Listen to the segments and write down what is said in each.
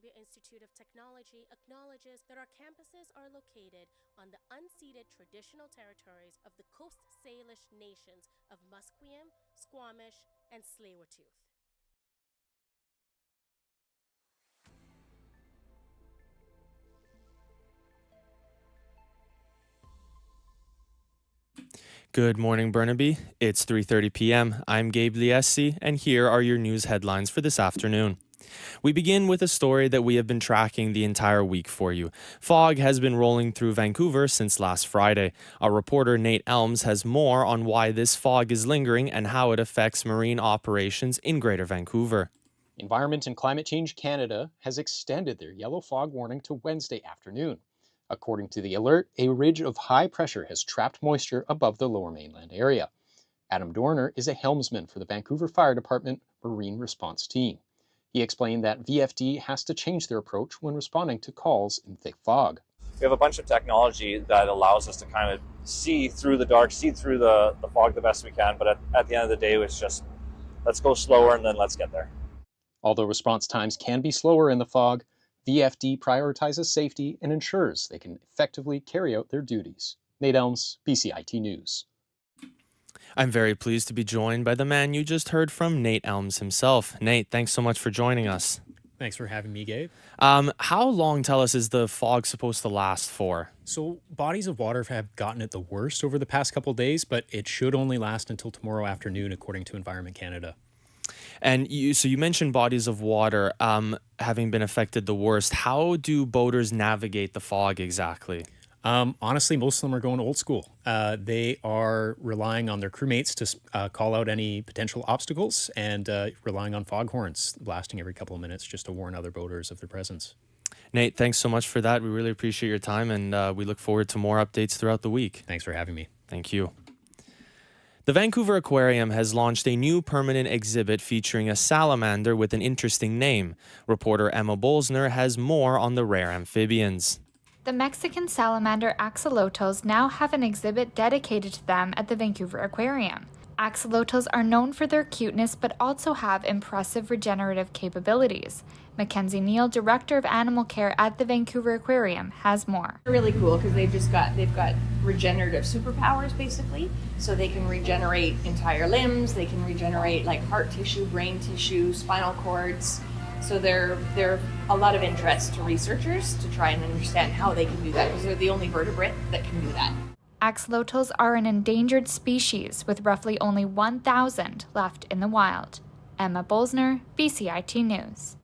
Columbia Institute of Technology acknowledges that our campuses are located on the unceded traditional territories of the Coast Salish nations of Musqueam, Squamish, and Tsleil-Waututh. Good morning, Burnaby. It's 3:30 p.m. I'm Gabe Liesi, and here are your news headlines for this afternoon. We begin with a story that we have been tracking the entire week for you. Fog has been rolling through Vancouver since last Friday. Our reporter Nate Elms has more on why this fog is lingering and how it affects marine operations in Greater Vancouver. Environment and Climate Change Canada has extended their yellow fog warning to Wednesday afternoon. According to the alert, a ridge of high pressure has trapped moisture above the Lower Mainland area. Adam Dorner is a helmsman for the Vancouver Fire Department Marine Response Team. He explained that VFD has to change their approach when responding to calls in thick fog. We have a bunch of technology that allows us to kind of see through the dark, see through the fog the best we can, but at the end of the day, it's just, let's go slower and then let's get there. Although response times can be slower in the fog, VFD prioritizes safety and ensures they can effectively carry out their duties. Nate Elms, BCIT News. I'm very pleased to be joined by the man you just heard from, Nate Elms himself. Nate, thanks so much for joining us. Thanks for having me, Gabe. How long, tell us, is the fog supposed to last for? So bodies of water have gotten it the worst over the past couple days, but it should only last until tomorrow afternoon, according to Environment Canada. And you mentioned bodies of water having been affected the worst. How do boaters navigate the fog exactly? Honestly, most of them are going old school. They are relying on their crewmates to call out any potential obstacles and relying on foghorns blasting every couple of minutes just to warn other boaters of their presence. Nate, thanks so much for that. We really appreciate your time, and we look forward to more updates throughout the week. Thanks for having me. Thank you. The Vancouver Aquarium has launched a new permanent exhibit featuring a salamander with an interesting name. Reporter Emma Bolsner has more on the rare amphibians. The Mexican salamander axolotls now have an exhibit dedicated to them at the Vancouver Aquarium. Axolotls are known for their cuteness but also have impressive regenerative capabilities. Mackenzie Neal, Director of Animal Care at the Vancouver Aquarium, has more. Really cool because they've got regenerative superpowers basically, so they can regenerate entire limbs, they can regenerate like heart tissue, brain tissue, spinal cords. So they're a lot of interest to researchers to try and understand how they can do that because they're the only vertebrate that can do that. Axolotls are an endangered species with roughly only 1,000 left in the wild. Emma Bolsner, BCIT News.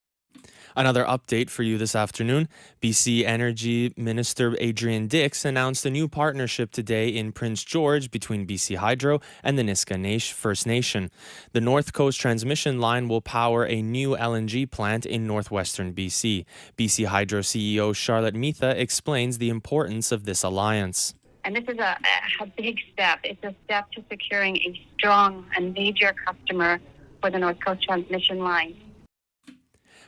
Another update for you this afternoon. BC Energy Minister Adrian Dix announced a new partnership today in Prince George between BC Hydro and the Niska First Nation. The North Coast transmission line will power a new LNG plant in northwestern BC. BC Hydro CEO Charlotte Mitha explains the importance of this alliance. And this is a big step. It's a step to securing a strong and major customer for the North Coast transmission line.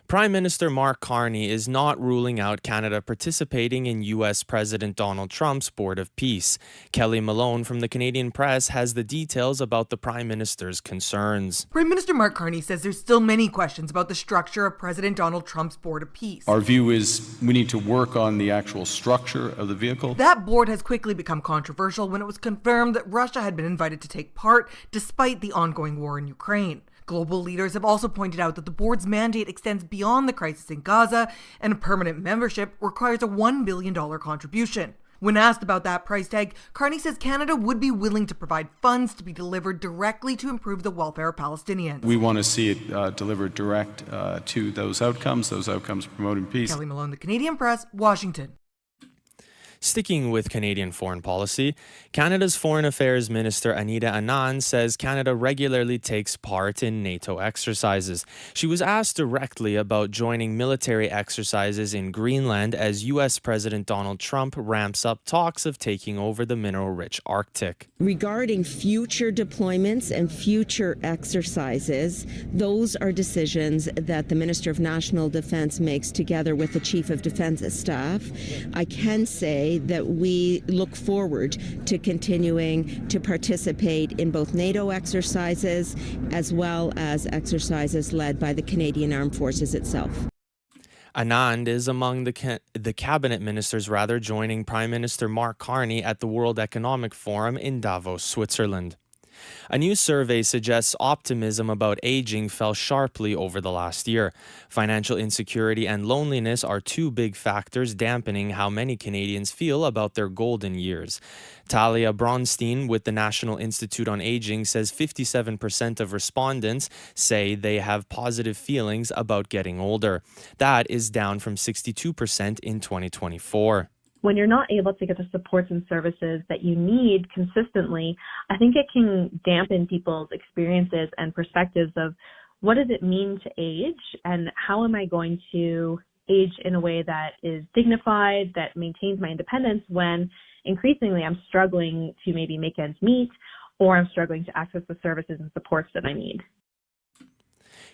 Prime Minister Mark Carney is not ruling out Canada participating in U.S. President Donald Trump's Board of Peace. Kelly Malone from the Canadian Press has the details about the Prime Minister's concerns. Prime Minister Mark Carney says there's still many questions about the structure of President Donald Trump's Board of Peace. Our view is we need to work on the actual structure of the vehicle. That board has quickly become controversial when it was confirmed that Russia had been invited to take part despite the ongoing war in Ukraine. Global leaders have also pointed out that the board's mandate extends beyond the crisis in Gaza, and a permanent membership requires a $1 billion contribution. When asked about that price tag, Carney says Canada would be willing to provide funds to be delivered directly to improve the welfare of Palestinians. We want to see it delivered direct to those outcomes promoting peace. Kelly Malone, The Canadian Press, Washington. Sticking with Canadian foreign policy, Canada's Foreign Affairs Minister Anita Anand says Canada regularly takes part in NATO exercises. She was asked directly about joining military exercises in Greenland as U.S. President Donald Trump ramps up talks of taking over the mineral-rich Arctic. Regarding future deployments and future exercises, those are decisions that the Minister of National Defense makes together with the Chief of Defense Staff. I can say that we look forward to continuing to participate in both NATO exercises as well as exercises led by the Canadian Armed Forces itself. Anand is among the cabinet ministers joining Prime Minister Mark Carney at the World Economic Forum in Davos, Switzerland. A new survey suggests optimism about aging fell sharply over the last year. Financial insecurity and loneliness are two big factors dampening how many Canadians feel about their golden years. Talia Bronstein with the National Institute on Aging says 57% of respondents say they have positive feelings about getting older. That is down from 62% in 2024. When you're not able to get the supports and services that you need consistently, I think it can dampen people's experiences and perspectives of what does it mean to age and how am I going to age in a way that is dignified, that maintains my independence when increasingly I'm struggling to maybe make ends meet or I'm struggling to access the services and supports that I need.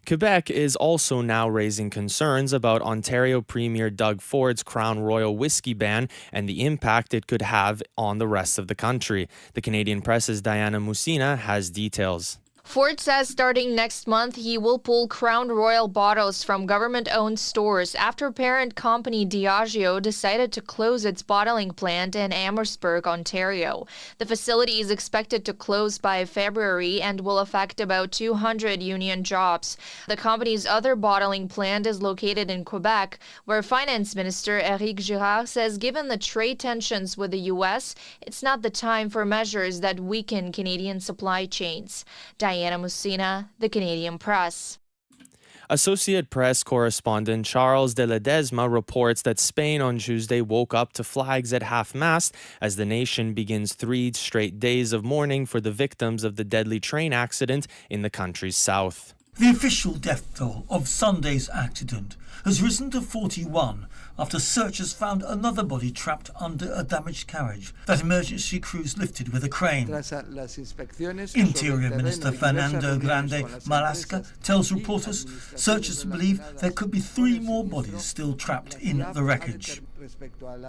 Quebec is also now raising concerns about Ontario Premier Doug Ford's Crown Royal whiskey ban and the impact it could have on the rest of the country. The Canadian Press's Diana Musina has details. Ford says starting next month, he will pull Crown Royal bottles from government-owned stores after parent company Diageo decided to close its bottling plant in Amherstburg, Ontario. The facility is expected to close by February and will affect about 200 union jobs. The company's other bottling plant is located in Quebec, where Finance Minister Éric Girard says given the trade tensions with the U.S., it's not the time for measures that weaken Canadian supply chains. Diana Musina, The Canadian Press. Associate Press correspondent Charles de Ledesma reports that Spain on Tuesday woke up to flags at half-mast as the nation begins 3 straight days of mourning for the victims of the deadly train accident in the country's south. The official death toll of Sunday's accident has risen to 41 after searchers found another body trapped under a damaged carriage that emergency crews lifted with a crane. Interior Minister Fernando Grande Marlaska tells reporters searchers believe there could be 3 more bodies still trapped in the wreckage.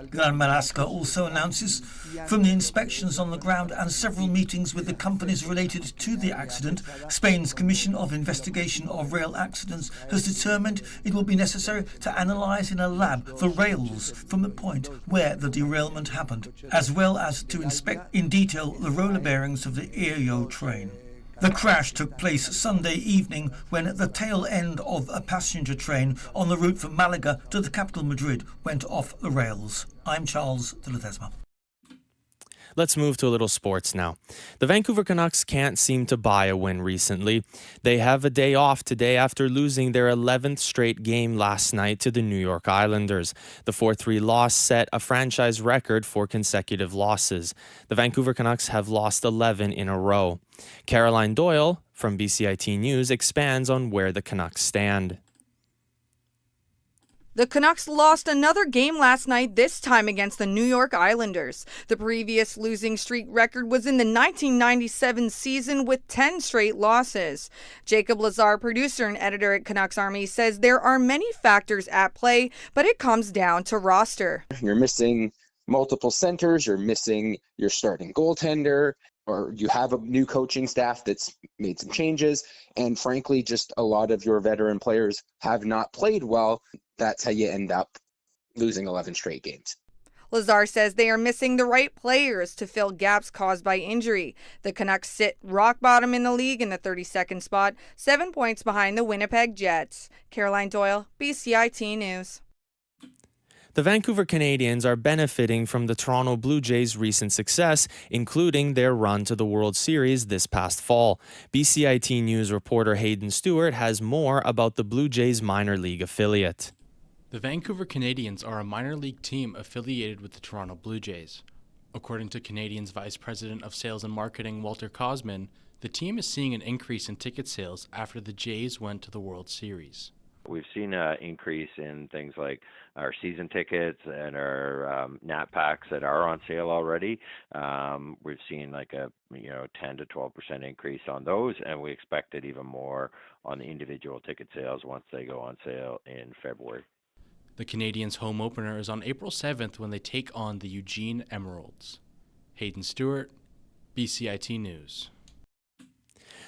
Grande Marlaska also announces from the inspections on the ground and several meetings with the companies related to the accident, Spain's Commission of Investigation of Rail Accidents has determined it will be necessary to analyse in a lab the rails from the point where the derailment happened, as well as to inspect in detail the roller bearings of the ERIO train. The crash took place Sunday evening when the tail end of a passenger train on the route from Malaga to the capital Madrid went off the rails. I'm Charles de Ledesma. Let's move to a little sports now. The Vancouver Canucks can't seem to buy a win recently. They have a day off today after losing their 11th straight game last night to the New York Islanders. The 4-3 loss set a franchise record for consecutive losses. The Vancouver Canucks have lost 11 in a row. Caroline Doyle from BCIT News expands on where the Canucks stand. The Canucks lost another game last night, this time against the New York Islanders. The previous losing streak record was in the 1997 season with 10 straight losses. Jacob Lazar, producer and editor at Canucks Army, says there are many factors at play, but it comes down to roster. You're missing multiple centers, you're missing your starting goaltender, or you have a new coaching staff that's made some changes, and frankly, just a lot of your veteran players have not played well. That's how you end up losing 11 straight games. Lazar says they are missing the right players to fill gaps caused by injury. The Canucks sit rock bottom in the league in the 32nd spot, 7 points behind the Winnipeg Jets. Caroline Doyle, BCIT News. The Vancouver Canadians are benefiting from the Toronto Blue Jays' recent success, including their run to the World Series this past fall. BCIT News reporter Hayden Stewart has more about the Blue Jays' minor league affiliate. The Vancouver Canadians are a minor league team affiliated with the Toronto Blue Jays. According to Canadians Vice President of Sales and Marketing Walter Cosman, the team is seeing an increase in ticket sales after the Jays went to the World Series. We've seen an increase in things like our season tickets and our nat packs that are on sale already. We've seen like a 10 to 12% increase on those, and we expect it even more on the individual ticket sales once they go on sale in February. The Canadians' home opener is on April 7th when they take on the Eugene Emeralds. Hayden Stewart, BCIT News.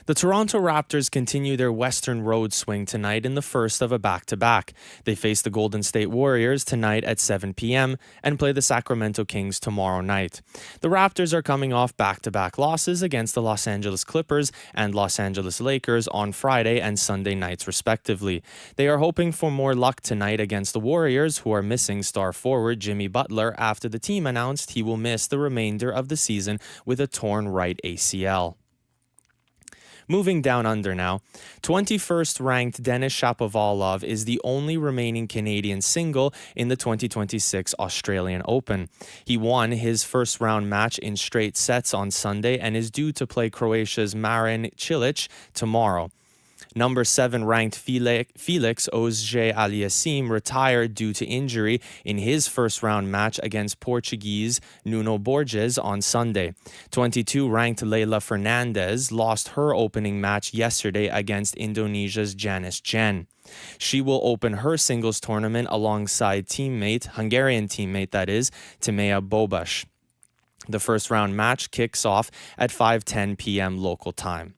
The Toronto Raptors continue their Western road swing tonight in the first of a back-to-back. They face the Golden State Warriors tonight at 7 p.m. and play the Sacramento Kings tomorrow night. The Raptors are coming off back-to-back losses against the Los Angeles Clippers and Los Angeles Lakers on Friday and Sunday nights respectively. They are hoping for more luck tonight against the Warriors, who are missing star forward Jimmy Butler after the team announced he will miss the remainder of the season with a torn right ACL. Moving down under now, 21st ranked Denis Shapovalov is the only remaining Canadian single in the 2026 Australian Open. He won his first round match in straight sets on Sunday and is due to play Croatia's Marin Cilic tomorrow. Number 7 ranked Felix Auger-Aliassime retired due to injury in his first round match against Portuguese Nuno Borges on Sunday. 22 ranked Leylah Fernandez lost her opening match yesterday against Indonesia's Janice Jen. She will open her singles tournament alongside Hungarian teammate Timea Bobash. The first round match kicks off at 5:10 p.m. local time.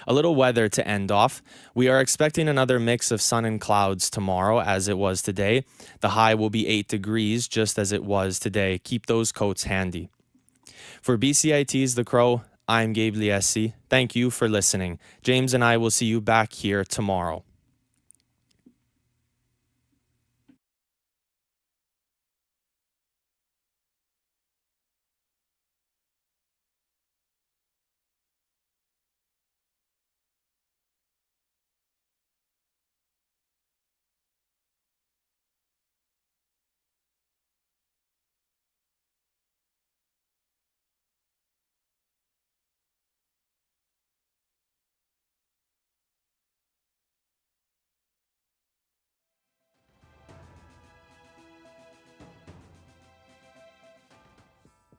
A little weather to end off. We are expecting another mix of sun and clouds tomorrow as it was today. The high will be 8 degrees just as it was today. Keep those coats handy. For BCIT's The Crow, I'm Gabe Liesi. Thank you for listening. James and I will see you back here tomorrow.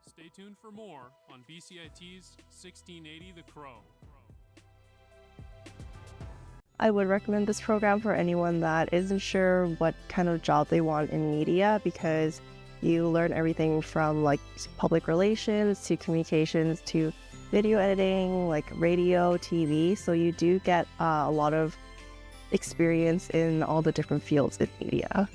Stay tuned for more on BCIT's 1680 The Crow. I would recommend this program for anyone that isn't sure what kind of job they want in media, because you learn everything from like public relations to communications to video editing, like radio, TV. So you do get a lot of experience in all the different fields in media.